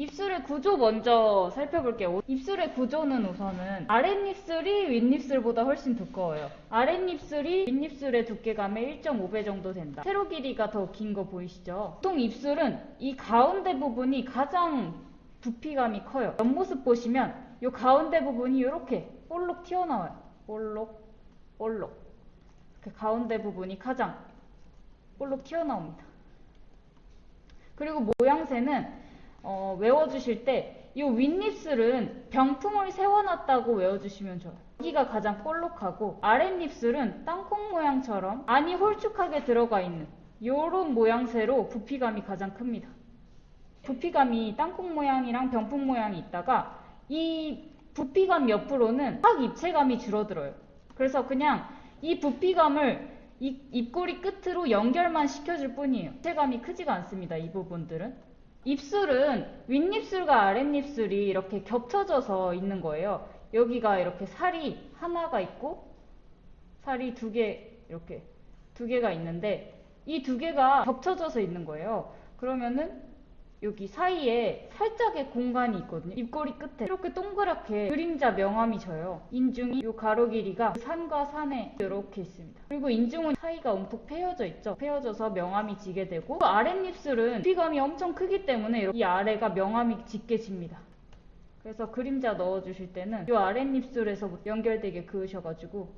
입술의 구조 먼저 살펴볼게요. 입술의 구조는 우선은 아랫입술이 윗입술보다 훨씬 두꺼워요. 아랫입술이 윗입술의 두께감의 1.5배 정도 된다. 세로 길이가 더 긴 거 보이시죠? 보통 입술은 이 가운데 부분이 가장 부피감이 커요. 옆모습 보시면 이 가운데 부분이 이렇게 볼록 튀어나와요. 볼록, 볼록. 이렇게 가운데 부분이 가장 볼록 튀어나옵니다. 그리고 모양새는 외워주실 때 이 윗입술은 병풍을 세워놨다고 외워주시면 좋아요. 여기가 가장 볼록하고 아랫입술은 땅콩 모양처럼 안이 홀쭉하게 들어가 있는 이런 모양새로 부피감이 가장 큽니다. 부피감이 땅콩 모양이랑 병풍 모양이 있다가 이 부피감 옆으로는 확 입체감이 줄어들어요. 그래서 그냥 이 부피감을 이 입꼬리 끝으로 연결만 시켜줄 뿐이에요. 입체감이 크지가 않습니다. 이 부분들은. 입술은 윗입술과 아랫입술이 이렇게 겹쳐져서 있는 거예요. 여기가 이렇게 살이 하나가 있고 살이 이렇게 두 개가 있는데 이 두 개가 겹쳐져서 있는 거예요. 그러면은 여기 사이에 살짝의 공간이 있거든요. 입꼬리 끝에 이렇게 동그랗게 그림자 명암이 져요. 인중이 이 가로 길이가 산과 산에 이렇게 있습니다. 그리고 인중은 사이가 움푹 패여져 있죠. 패여져서 명암이 지게 되고 아랫입술은 부피감이 엄청 크기 때문에 이 아래가 명암이 짙게 집니다. 그래서 그림자 넣어주실 때는 이 아랫입술에서 연결되게 그으셔가지고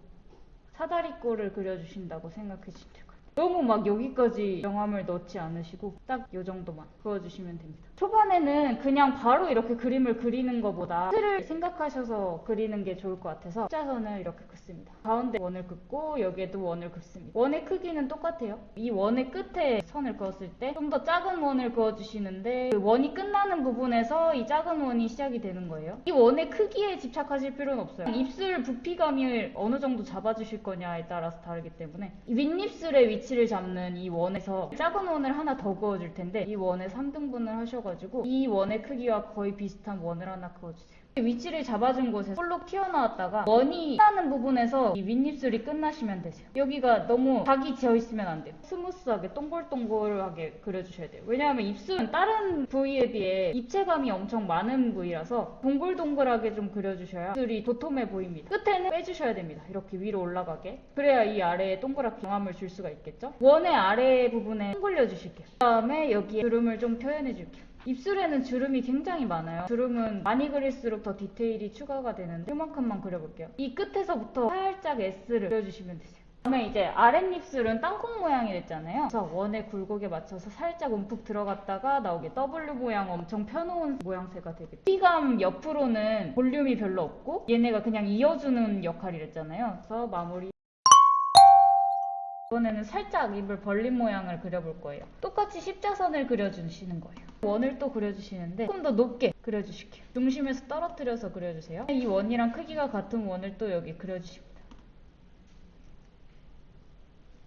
사다리꼴을 그려주신다고 생각해 주시면 돼요. 너무 막 여기까지 명암을 넣지 않으시고 딱 이 정도만 그어주시면 됩니다. 초반에는 그냥 바로 이렇게 그림을 그리는 것보다 틀을 생각하셔서 그리는 게 좋을 것 같아서 십자선을 이렇게 긋습니다. 가운데 원을 긋고 여기에도 원을 긋습니다. 원의 크기는 똑같아요. 이 원의 끝에 선을 그었을 때 좀 더 작은 원을 그어주시는데 그 원이 끝나는 부분에서 이 작은 원이 시작이 되는 거예요. 이 원의 크기에 집착하실 필요는 없어요. 입술 부피감을 어느 정도 잡아주실 거냐에 따라서 다르기 때문에 이 윗입술의 위치를 잡는 이 원에서 작은 원을 하나 더 그어줄 텐데 이 원에 3등분을 하셔가지고 이 원의 크기와 거의 비슷한 원을 하나 그어주세요. 위치를 잡아준 곳에서 볼록 튀어나왔다가 원이 끝나는 부분에서 이 윗입술이 끝나시면 되세요. 여기가 너무 각이 지어있으면 안 돼요. 스무스하게 동글동글하게 그려주셔야 돼요. 왜냐하면 입술은 다른 부위에 비해 입체감이 엄청 많은 부위라서 동글동글하게 좀 그려주셔야 입술이 도톰해 보입니다. 끝에는 빼주셔야 됩니다. 이렇게 위로 올라가게. 그래야 이 아래에 동그랗게 경함을 줄 수가 있겠죠. 원의 아래 부분에 동글려 주실게요. 그 다음에 여기에 주름을 좀 표현해 줄게요. 입술에는 주름이 굉장히 많아요. 주름은 많이 그릴수록 더 디테일이 추가가 되는데 이만큼만 그려볼게요. 이 끝에서부터 살짝 S를 그려주시면 되세요. 그다음에 이제 아랫입술은 땅콩 모양이 됐잖아요. 그래서 원의 굴곡에 맞춰서 살짝 움푹 들어갔다가 나오게 W 모양 엄청 펴놓은 모양새가 되겠죠. 피감 옆으로는 볼륨이 별로 없고 얘네가 그냥 이어주는 역할을 했잖아요. 그래서 마무리. 이번에는 살짝 입을 벌린 모양을 그려볼 거예요. 똑같이 십자선을 그려주시는 거예요. 원을 또 그려주시는데 조금 더 높게 그려주실게요. 중심에서 떨어뜨려서 그려주세요. 이 원이랑 크기가 같은 원을 또 여기 그려주십니다.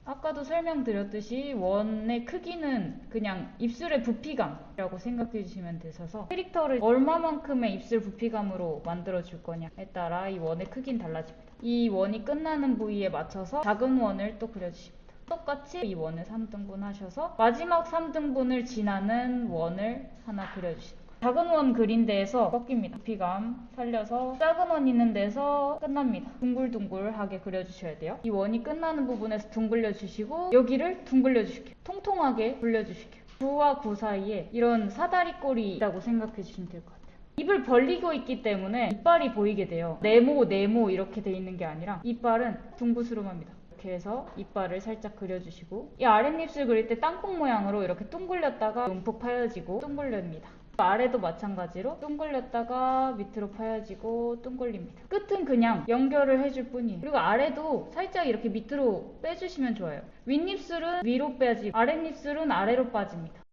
아까도 설명드렸듯이 원의 크기는 그냥 입술의 부피감이라고 생각해 주시면 되셔서 캐릭터를 얼마만큼의 입술 부피감으로 만들어 줄 거냐에 따라 이 원의 크기는 달라집니다. 이 원이 끝나는 부위에 맞춰서 작은 원을 또 그려주십니다. 똑같이 이 원을 3등분 하셔서 마지막 3등분을 지나는 원을 하나 그려주십니다. 작은 원 그린 데에서 꺾입니다. 부피감 살려서 작은 원 있는 데서 끝납니다. 둥글둥글하게 그려주셔야 돼요. 이 원이 끝나는 부분에서 둥글려 주시고 여기를 둥글려 주실게요. 통통하게 굴려주실게요. 구와 구 사이에 이런 사다리꼴이 있다고 생각해 주시면 될 것 같아요. 입을 벌리고 있기 때문에 이빨이 보이게 돼요. 네모 이렇게 돼 있는 게 아니라 이빨은 둥그스름합니다. 이렇게 해서 이빨을 살짝 그려주시고 이 아랫입술 그릴 때 땅콩 모양으로 이렇게 둥글렸다가 움푹 파여지고 둥글립니다. 아래도 마찬가지로 둥글렸다가 밑으로 파여지고 둥글립니다. 끝은 그냥 연결을 해줄 뿐이에요. 그리고 아래도 살짝 이렇게 밑으로 빼주시면 좋아요. 윗입술은 위로 빼지고 아랫입술은 아래로 빠집니다.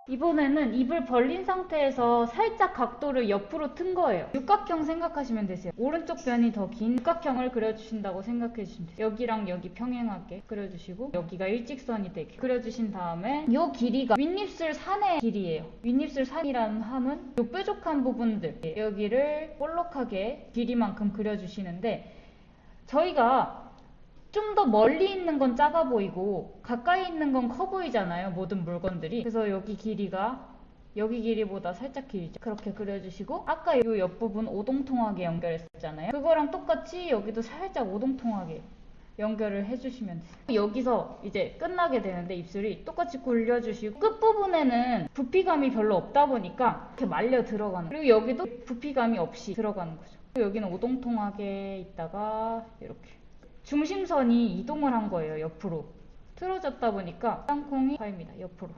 이번에는 입을 벌린 상태에서 살짝 각도를 옆으로 튼 거예요. 육각형 생각하시면 되세요. 오른쪽 변이 더 긴 육각형을 그려주신다고 생각해 주시면 돼요. 여기랑 여기 평행하게 그려주시고 여기가 일직선이 되게 그려주신 다음에 이 길이가 윗입술 산의 길이에요. 윗입술 산이라는 함은 이 뾰족한 부분들 여기를 볼록하게 길이만큼 그려주시는데 저희가 좀 더 멀리 있는 건 작아 보이고 가까이 있는 건 커 보이잖아요. 모든 물건들이. 그래서 여기 길이가 여기 길이보다 살짝 길죠. 그렇게 그려주시고 아까 이 옆부분 오동통하게 연결했었잖아요. 그거랑 똑같이 여기도 살짝 오동통하게 연결을 해주시면 돼요. 여기서 이제 끝나게 되는데 입술이 똑같이 굴려주시고 끝부분에는 부피감이 별로 없다 보니까 이렇게 말려 들어가는 거예요. 그리고 여기도 부피감이 없이 들어가는 거죠. 그리고 여기는 오동통하게 있다가 이렇게 중심선이 이동을 한 거예요. 옆으로 틀어졌다 보니까 땅콩이 파입니다. 옆으로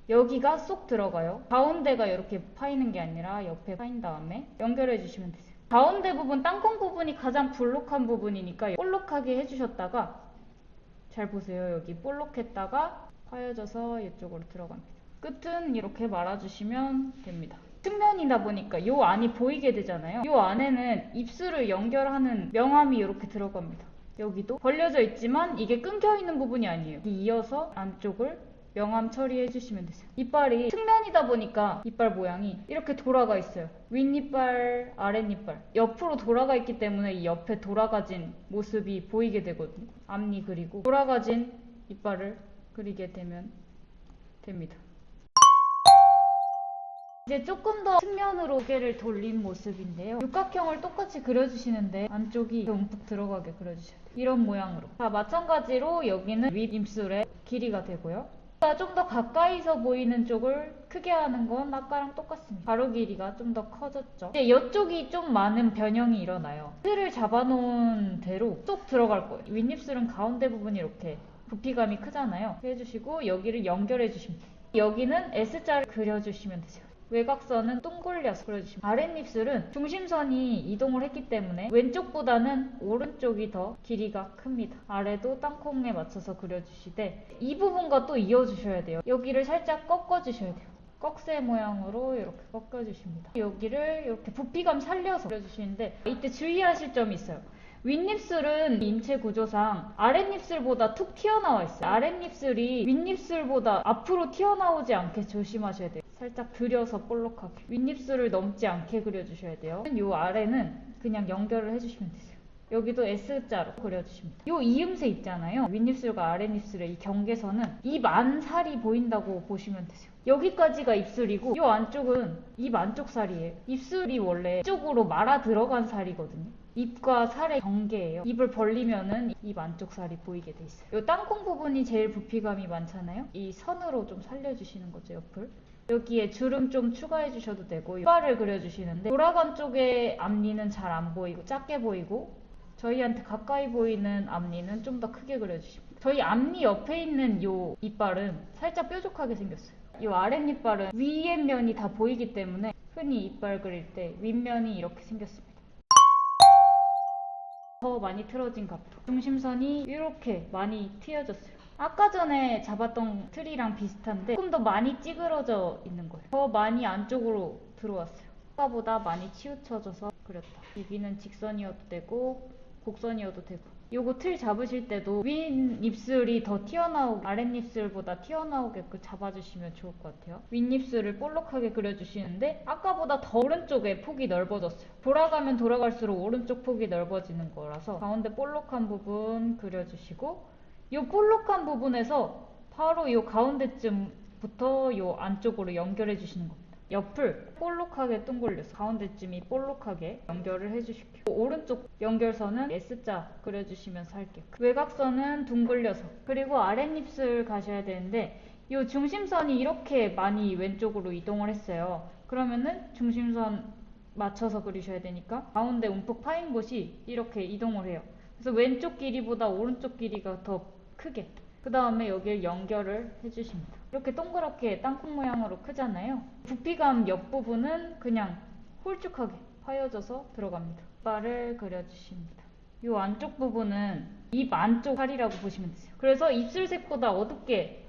여기가 쏙 들어가요. 가운데가 이렇게 파이는 게 아니라 옆에 파인 다음에 연결해 주시면 되세요. 가운데 부분, 땅콩 부분이 가장 볼록한 부분이니까 볼록하게 해주셨다가 잘 보세요. 여기 볼록했다가 파여져서 이쪽으로 들어갑니다. 끝은 이렇게 말아주시면 됩니다. 측면이다 보니까 이 안이 보이게 되잖아요. 이 안에는 입술을 연결하는 명암이 이렇게 들어갑니다. 여기도 벌려져 있지만 이게 끊겨 있는 부분이 아니에요. 이어서 안쪽을 명암 처리해 주시면 되세요. 이빨이 측면이다 보니까 이빨 모양이 이렇게 돌아가 있어요. 윗이빨, 아랫이빨 옆으로 돌아가 있기 때문에 이 옆에 돌아가진 모습이 보이게 되거든요. 앞니 그리고 돌아가진 이빨을 그리게 되면 됩니다. 이제 조금 더 측면으로 고개를 돌린 모습인데요. 육각형을 똑같이 그려주시는데 안쪽이 움푹 들어가게 그려주셔야 돼요. 이런 모양으로. 자, 마찬가지로 여기는 윗입술의 길이가 되고요. 좀 더 가까이서 보이는 쪽을 크게 하는 건 아까랑 똑같습니다. 가로 길이가 좀 더 커졌죠. 이제 이쪽이 좀 많은 변형이 일어나요. 틀을 잡아놓은 대로 쏙 들어갈 거예요. 윗입술은 가운데 부분이 이렇게 부피감이 크잖아요. 해주시고 여기를 연결해 주십니다. 여기는 S자를 그려주시면 되세요. 외곽선은 둥글려서 그려주시면 아랫입술은 중심선이 이동을 했기 때문에 왼쪽보다는 오른쪽이 더 길이가 큽니다. 아래도 땅콩에 맞춰서 그려주시되 이 부분과 또 이어주셔야 돼요. 여기를 살짝 꺾어주셔야 돼요. 꺽쇠 모양으로 이렇게 꺾어주십니다. 여기를 이렇게 부피감 살려서 그려주시는데 이때 주의하실 점이 있어요. 윗입술은 인체 구조상 아랫입술보다 툭 튀어나와 있어요. 아랫입술이 윗입술보다 앞으로 튀어나오지 않게 조심하셔야 돼요. 살짝 들여서 볼록하게 윗입술을 넘지 않게 그려주셔야 돼요. 이 아래는 그냥 연결을 해주시면 되세요. 여기도 S자로 그려주십니다. 이 이음새 있잖아요. 윗입술과 아랫입술의 이 경계선은 입 안 살이 보인다고 보시면 되세요. 여기까지가 입술이고 이 안쪽은 입 안쪽 살이에요. 입술이 원래 이쪽으로 말아 들어간 살이거든요. 입과 살의 경계예요. 입을 벌리면은 입 안쪽 살이 보이게 돼 있어요. 이 땅콩 부분이 제일 부피감이 많잖아요. 이 선으로 좀 살려주시는 거죠, 옆을. 여기에 주름 좀 추가해 주셔도 되고 이빨을 그려주시는데 돌아간 쪽의 앞니는 잘 안 보이고 작게 보이고 저희한테 가까이 보이는 앞니는 좀 더 크게 그려주십니다. 저희 앞니 옆에 있는 이 이빨은 살짝 뾰족하게 생겼어요. 이 아랫이빨은 위의 면이 다 보이기 때문에 흔히 이빨 그릴 때 윗면이 이렇게 생겼습니다. 더 많이 틀어진 각도. 중심선이 이렇게 많이 튀어졌어요. 아까 전에 잡았던 틀이랑 비슷한데 조금 더 많이 찌그러져 있는 거예요. 더 많이 안쪽으로 들어왔어요. 아까보다 많이 치우쳐져서 그렸다. 여기는 직선이어도 되고 곡선이어도 되고 요거 틀 잡으실 때도 윗입술이 더 튀어나오고 아랫입술보다 튀어나오게끔 잡아주시면 좋을 것 같아요. 윗입술을 볼록하게 그려주시는데 아까보다 더 오른쪽에 폭이 넓어졌어요. 돌아가면 돌아갈수록 오른쪽 폭이 넓어지는 거라서 가운데 볼록한 부분 그려주시고 이 볼록한 부분에서 바로 이 가운데쯤부터 이 안쪽으로 연결해 주시는 겁니다. 옆을 볼록하게 둥글려서 가운데쯤이 볼록하게 연결을 해주실게요. 오른쪽 연결선은 S자 그려주시면서 할게요. 외곽선은 둥글려서 그리고 아랫입술 가셔야 되는데 이 중심선이 이렇게 많이 왼쪽으로 이동을 했어요. 그러면은 중심선 맞춰서 그리셔야 되니까 가운데 움푹 파인 곳이 이렇게 이동을 해요. 그래서 왼쪽 길이보다 오른쪽 길이가 더 크게 그 다음에 여기를 연결을 해주십니다. 이렇게 동그랗게 땅콩 모양으로 크잖아요. 부피감 옆부분은 그냥 홀쭉하게 파여져서 들어갑니다. 이빨을 그려주십니다. 이 안쪽 부분은 입 안쪽 살이라고 보시면 되세요. 그래서 입술색보다 어둡게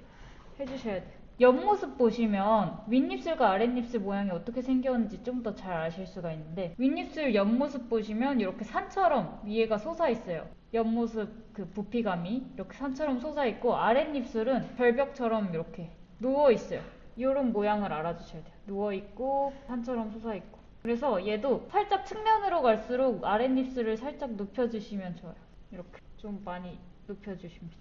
해주셔야 돼요. 옆모습 보시면 윗입술과 아랫입술 모양이 어떻게 생겼는지 좀 더 잘 아실 수가 있는데 윗입술 옆모습 보시면 이렇게 산처럼 위에가 솟아있어요. 옆모습 그 부피감이 이렇게 산처럼 솟아있고 아랫입술은 절벽처럼 이렇게 누워있어요. 이런 모양을 알아주셔야 돼요. 누워있고 산처럼 솟아있고 그래서 얘도 살짝 측면으로 갈수록 아랫입술을 살짝 눕혀주시면 좋아요. 이렇게 좀 많이 눕혀주십니다.